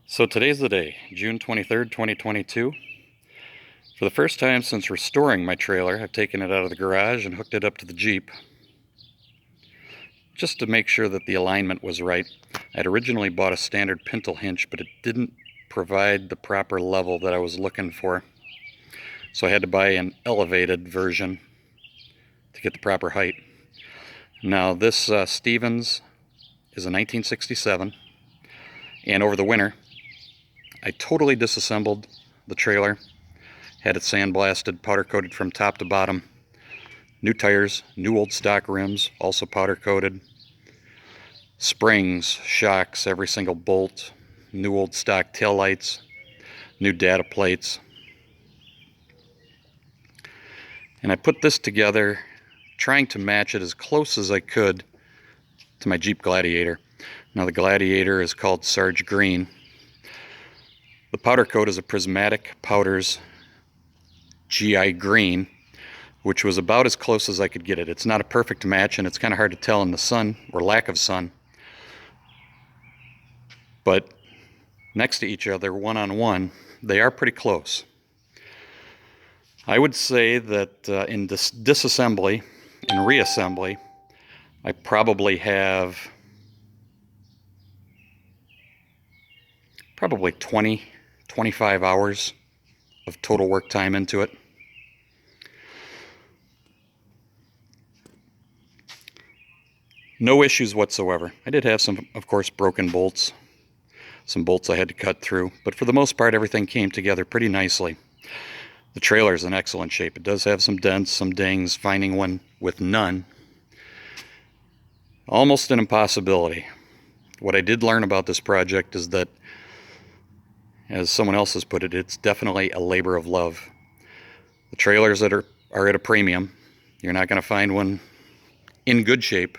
So today's the day, June 23rd, 2022. For the first time since restoring my trailer, I've taken it out of the garage and hooked it up to the Jeep, just to make sure that the alignment was right. I'd originally bought a standard pintle hinge, but it didn't provide the proper level that I was looking for. So I had to buy an elevated version to get the proper height. Now this Stevens is a 1967, and over the winter I totally disassembled the trailer, had it sandblasted, powder coated from top to bottom, new tires, new old stock rims, also powder coated, springs, shocks, every single bolt, new old stock taillights, new data plates. And I put this together trying to match it as close as I could to my Jeep Gladiator. Now the Gladiator is called Sarge Green. The powder coat is a Prismatic Powders GI Green, which was about as close as I could get it. It's not a perfect match, and it's kind of hard to tell in the sun, or lack of sun. But next to each other, one-on-one, they are pretty close. I would say that in disassembly and reassembly, I probably have 20-25 hours of total work time into it. No issues whatsoever. I did have some, of course, broken bolts, some bolts I had to cut through, but for the most part everything came together pretty nicely. The trailer is in excellent shape. It does have some dents, some dings. Finding one with none, almost an impossibility. What I did learn about this project is that, as someone else has put it, it's definitely a labor of love. The trailers that are at a premium, you're not going to find one in good shape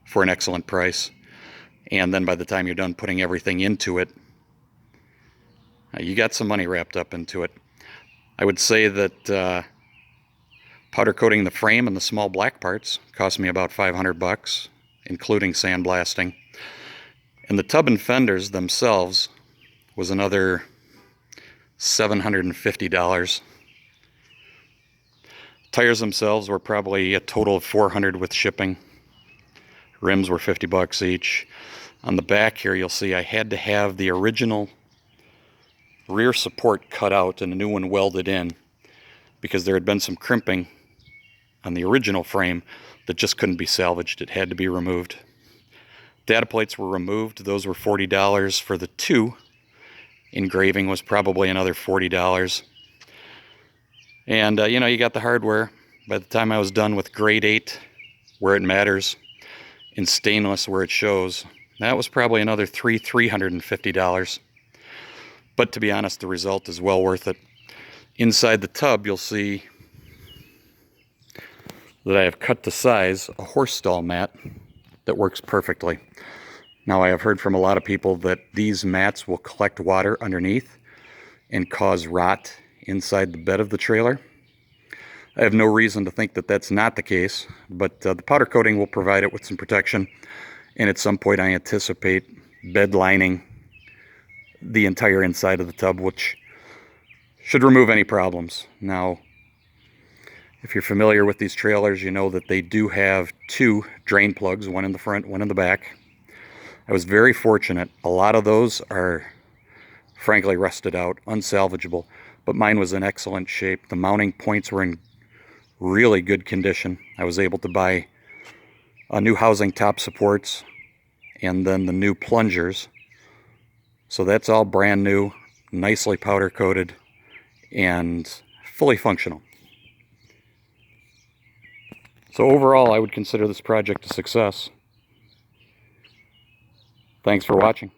for an excellent price. And then by the time you're done putting everything into it, you got some money wrapped up into it. I would say that powder coating the frame and the small black parts cost me about $500, including sandblasting. And the tub and fenders themselves was another $750. Tires themselves were probably a total of $400 with shipping. Rims were $50 each. On the back here you'll see I had to have the original rear support cut out and a new one welded in, because there had been some crimping on the original frame that just couldn't be salvaged. It had to be removed. Data plates were removed. Those were $40 for the two. Engraving was probably another $40. And you got the hardware. By the time I was done with grade 8, where it matters, in stainless where it shows, that was probably another $350. But to be honest, the result is well worth it. Inside the tub, you'll see that I have cut to size a horse stall mat that works perfectly. Now, I have heard from a lot of people that these mats will collect water underneath and cause rot inside the bed of the trailer. I have no reason to think that that's not the case, but the powder coating will provide it with some protection. And at some point I anticipate bed lining the entire inside of the tub, which should remove any problems. Now, if you're familiar with these trailers, you know that they do have two drain plugs, one in the front, one in the back. I was very fortunate. A lot of those are frankly rusted out, unsalvageable, but mine was in excellent shape. The mounting points were in really good condition. I was able to buy a new housing top supports and then the new plungers. So that's all brand new, nicely powder coated, and fully functional. So overall, I would consider this project a success. Thanks for watching.